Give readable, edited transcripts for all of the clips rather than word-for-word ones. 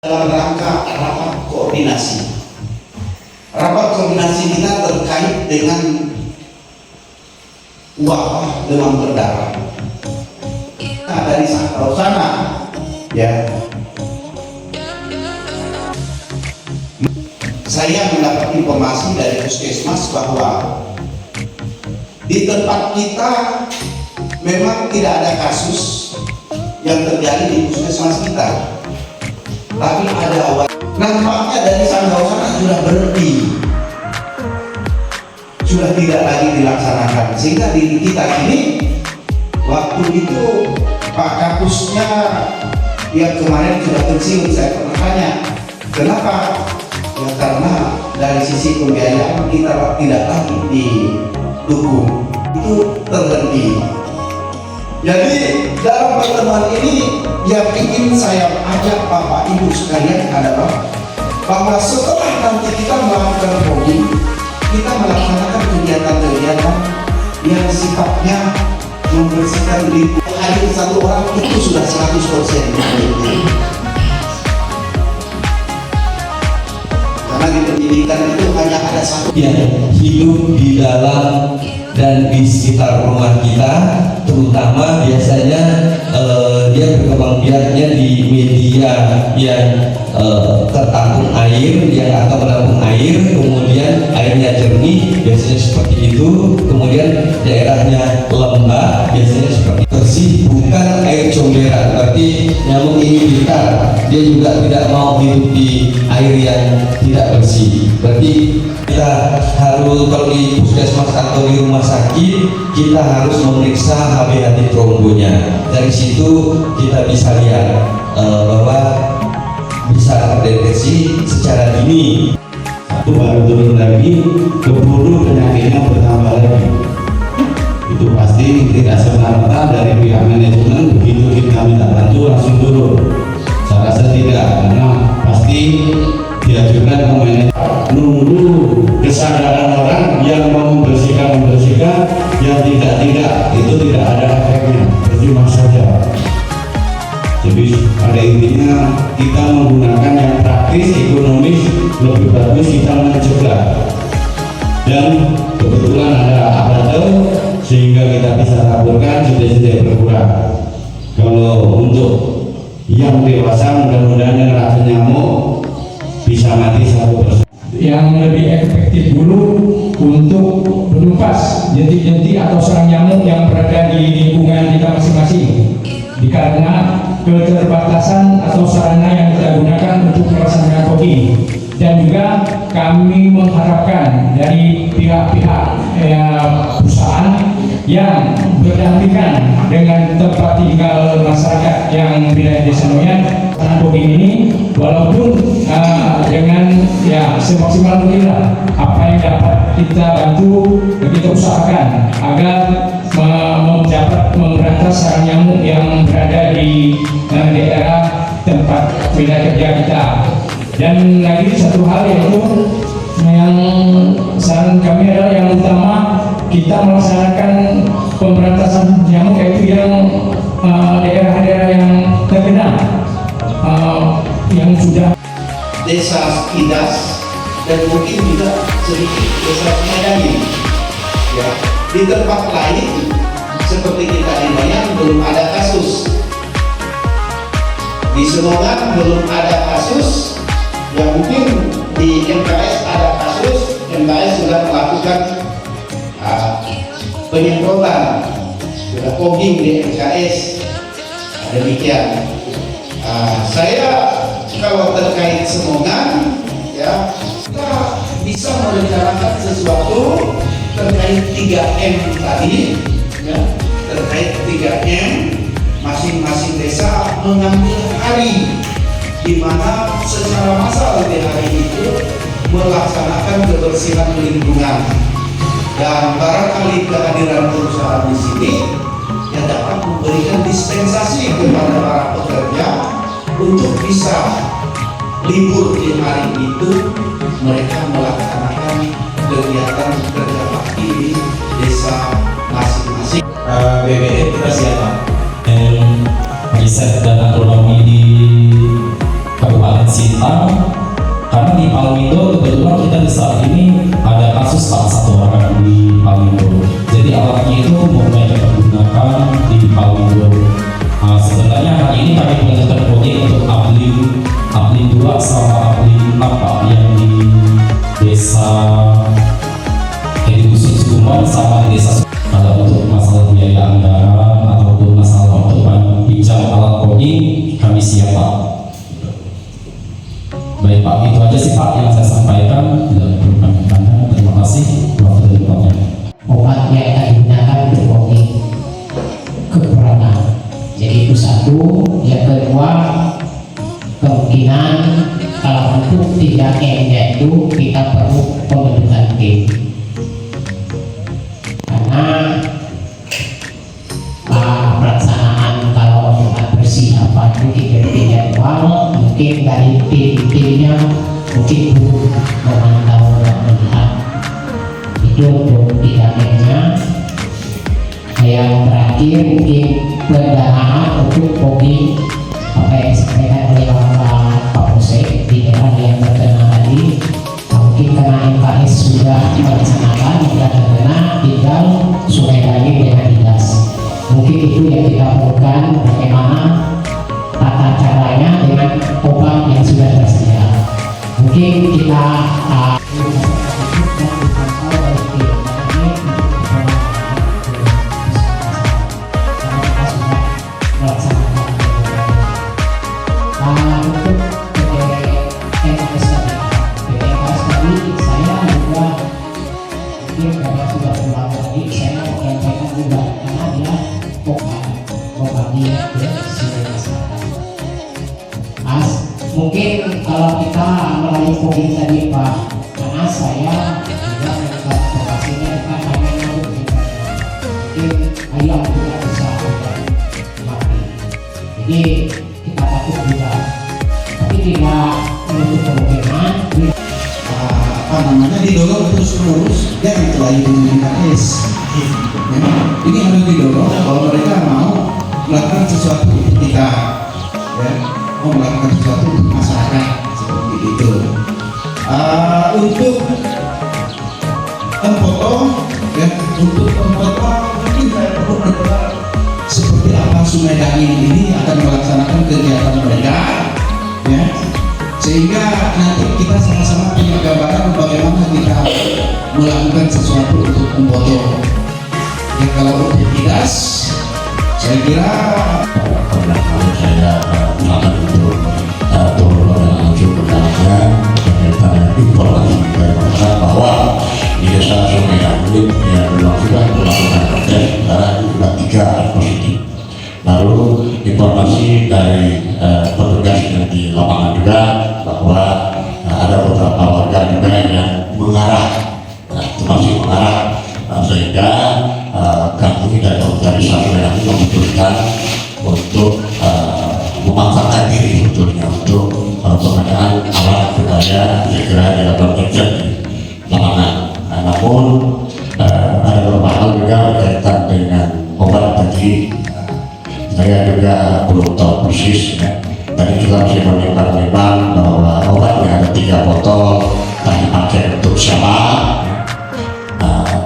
dalam rangka rapat koordinasi. Rapat koordinasi kita terkait dengan wabah demam berdarah. Nah, dari sana, ya, saya mendapat informasi dari puskesmas bahwa di tempat kita memang tidak ada kasus yang terjadi di puskesmas kita, tapi ada awal. Nampaknya dari sana sudah berhenti, sudah tidak lagi dilaksanakan, sehingga di kita ini waktu itu Pak Kapusnya yang kemarin sudah pensiun, saya pernah tanya kenapa, ya karena dari sisi pembiayaan kita tidak lagi didukung, itu terhenti. Jadi dalam pertemuan ini yang ingin saya ajak Bapak Ibu sekalian adalah bahwa setelah nanti kita melakukan hobi, kita melaksanakan kegiatan-kegiatan yang sifatnya membersihkan lingkungan. Hadir satu orang itu sudah 100%. Karena di pendidikan itu hanya ada satu yang hidup di dalam dan di sekitar rumah kita, terutama biasanya dia berkembang biaknya di media yang tertampung air, yang akan menampung air, kemudian airnya jernih, biasanya seperti itu, kemudian daerahnya lembab, biasanya seperti bersih, bukan air comberan. Berarti nyamuk ini pintar, dia juga tidak mau hidup di air yang tidak bersih. Berarti kita harus, kalau di puskesmas atau di rumah sakit, kita harus memeriksa HB trombonya. Dari situ kita bisa lihat bahwa bisa terdeteksi secara dini. Itu baru turun lagi, keburu penyakitnya bertambah lagi. Itu pasti tidak serta-merta dari pihak manajemen begitu kita minta bantu langsung turun. Saya rasa tidak, karena pasti diajukan ke manajemen. Nunggu kesadaran orang yang mau membersihkan, yang tidak, itu tidak ada efeknya, percuma saja. Jadi pada intinya kita menggunakan yang praktis, ekonomis, lebih bagus kita mencegah. Dan kebetulan ada abatel sehingga kita bisa laporkan sudah berkurang. Kalau untuk yang dewasa mudah-mudahan yang racun nyamuk bisa mati 1%. Yang lebih efektif dulu untuk menumpas jentik-jentik atau sarang nyamuk yang berada di lingkungan kita masing-masing, dikarenakan keterbatasan atau sarana yang kita gunakan untuk melaksanakan hobi. Dan juga kami mengharapkan dari pihak-pihak perusahaan yang berdampingan dengan tempat tinggal masyarakat yang wilayah Desa Noyan hobi ini, walaupun dengan semaksimal mungkin lah apa yang dapat kita bantu, kita usahakan agar dapat memberantas sarang nyamuk yang berada di daerah tempat wilayah kerja kita. Dan lagi satu hal yaitu yang saran kami adalah yang utama, kita melaksanakan pemberantasan nyamuk yaitu yang daerah-daerah yang terkena yang sudah desa Idas dan mungkin juga sedikit desa Medani. Ya, di tempat lain seperti kita di Noyan belum ada kasus, di Semongan belum ada kasus, yang mungkin di MKS ada kasus. MKS sudah melakukan penyemprotan, sudah fogging di MKS. Demikian. Saya kalau terkait Semongan, ya, kita bisa merencanakan sesuatu terkait 3M tadi, ya, terkait 3M, masing-masing desa mengambil hari di mana secara massal di hari itu melaksanakan kebersihan lingkungan. Dan barangkali kehadiran perusahaan di sini yang dapat memberikan dispensasi kepada para pekerja untuk bisa libur di hari itu, mereka melaksanakan kegiatan kerja bakti di desa masing-masing. BBM kita siapa? Riset dan agronomi di Kabupaten Kabupaten Sintang, karena di Palmindo kebetulan kita di saat ini ada kasus salah satu orang di Palmindo. Jadi alatnya itu mulai dapat digunakan di Palmindo. Sebenarnya hari ini kami melanjutkan proyek untuk Uplink 2 sama Uplink 4 Pak, yang di desa Dusun Sukuman sama di desa. Kalau untuk masalah biaya anggaran ataupun masalah untuk pinjam alat coding, kami siap Pak. Baik Pak, itu aja sih Pak yang saya sampaikan. Tidak perlu kami tambahkan. Terima kasih. Waktu dan tempatnya. Obat yang akan digunakan untuk coding kekurangan. Jadi itu satu. Yang kedua, kemungkinan kalau untuk 3M itu kita perlu pembentukan tim, karena pelaksanaan kalau untuk persiapan itu tidak jadwal, mungkin dari tim-timnya mungkin belum memantau dan melihat. Itu untuk 3M-nya. Yang terakhir mungkin pendanaan untuk coding apa yang disampaikan oleh Pak Polsek di daerah yang terkena tadi. Mungkin karena MKS sudah melaksanakan, sudah terkena, tinggal sungai lagi dengan dinas. Mungkin itu yang kita perlukan, bagaimana tata caranya dengan obat yang sudah tersedia. Mungkin kita mungkin kalau kita melalui coding tadi Pak, karena saya juga informasinya kan hanya mungkin ayam juga bisa mati. Jadi kita takut juga, tapi tidak menutup kemungkinan didorong terus menerus jangan terlalu dengan MKS. Ini harus didorong kalau mereka mau melakukan sesuatu untuk kita, ya, mau melakukan sesuatu untuk masyarakat seperti itu. Untuk memfoto, ya, untuk memfoto mungkin saya perlu mendengar seperti apa Sungai Dangin ini akan melaksanakan kegiatan mereka, ya, sehingga nanti kita sama-sama punya gambaran bagaimana kita melakukan sesuatu untuk memfoto. Ya, kalau untuk dinas, saya kira kalau saya akan untuk turun langsung bertanya tentang informasi dari masyarakat bahwa di desa Sungai Dangin yang belum sudah melakukan tes sekarang sudah 3 positif. Lalu informasi dari petugas yang di lapangan juga bahwa ada beberapa warga juga yang mengarah, itu masih mengarah, sehingga kami dari organisasi yang memutuskan untuk memanfaatkan diri sebetulnya untuk pengadaan alat supaya segera dilakukan kerja di lapangan. Namun ada beberapa hal juga berkaitan dengan obat tadi. Saya juga belum tahu persis, ya. Tadi juga masih menimbang bahwa obatnya ada 3 botol, tadi pakai untuk siapa,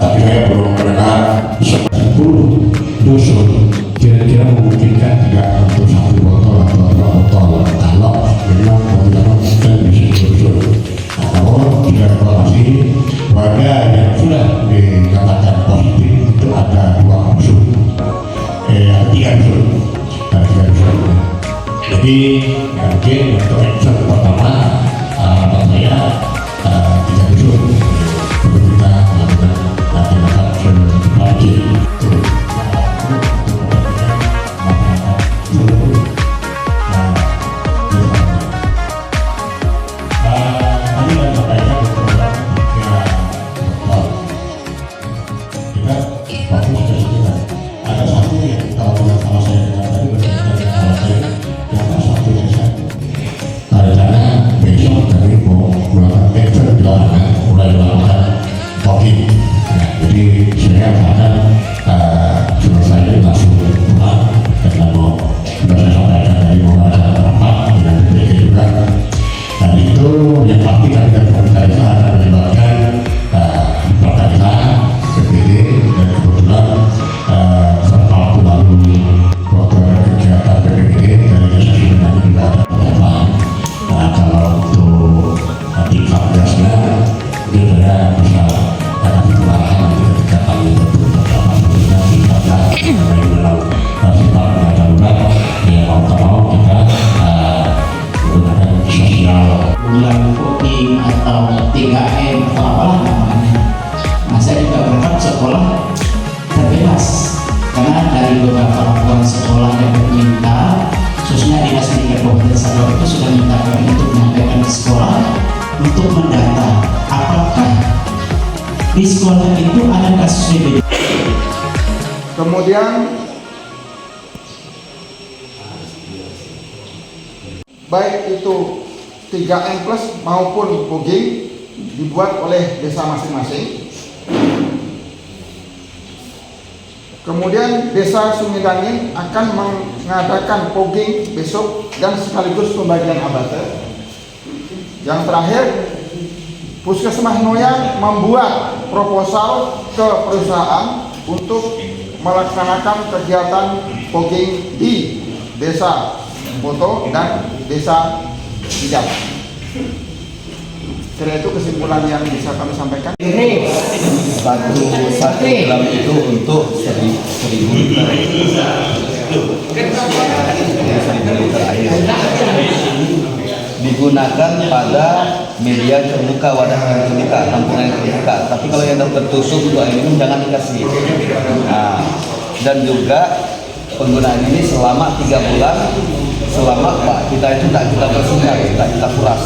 tapi saya belum mendengar 10 dusun kira-kira memungkinkan tidak untuk 1 botol atau 2 botol kalau memang kita bisa dusun. Namun tidak informasi warga yang sudah dinyatakan positif itu ada 2 dusun. 3 dusun. Jadi mungkin untuk episode pertama saya 3 dusun untuk kita melakukan tindakan selanjutnya. Besok kami mau melakukan bulan fogging atau 3M atau apalah namanya. Nah, saya juga berharap sekolah terbebas, karena dari beberapa laporan sekolah yang meminta, khususnya Dinas Pendidikan Kabupaten Sabah itu sudah minta kami untuk menyampaikan ke sekolah untuk mendata apakah di sekolah itu ada kasus DBD. Kemudian baik itu 3M plus maupun fogging dibuat oleh desa masing-masing. Kemudian desa Sumedangin akan mengadakan fogging besok dan sekaligus pembagian abate. Yang terakhir, Puskesmas Noya membuat proposal ke perusahaan untuk melaksanakan kegiatan fogging di desa Boto dan desa Hidap. Kira itu kesimpulan yang bisa kami sampaikan. Satu gram itu untuk 1000 liter. 1000 liter air. Digunakan pada media terbuka, wadah yang terbuka, tampungan yang terbuka. Tapi kalau yang tertutup untuk air minum jangan dikasih. Nah, dan juga penggunaan ini selama 3 bulan, selama kita itu tidak kita bersihkan, tidak kita kuras.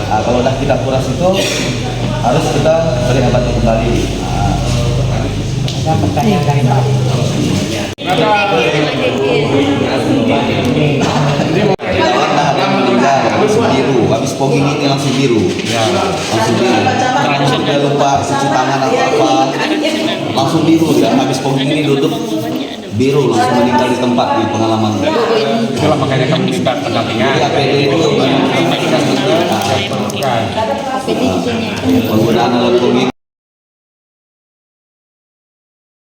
Nah, kalau sudah kita kuras itu harus kita beri abate kembali. Ada pertanyaan dari Pak. Langsung biru, habis fogging ini langsung biru. Langsung biru. Jangan lupa cuci tangan atau apa, langsung biru ya. Habis fogging ini duduk biru, langsung meninggal di tempat di pengalaman. Itulah makanya kami minta pendampingan. Jadi APD itu penggunaan alat fogging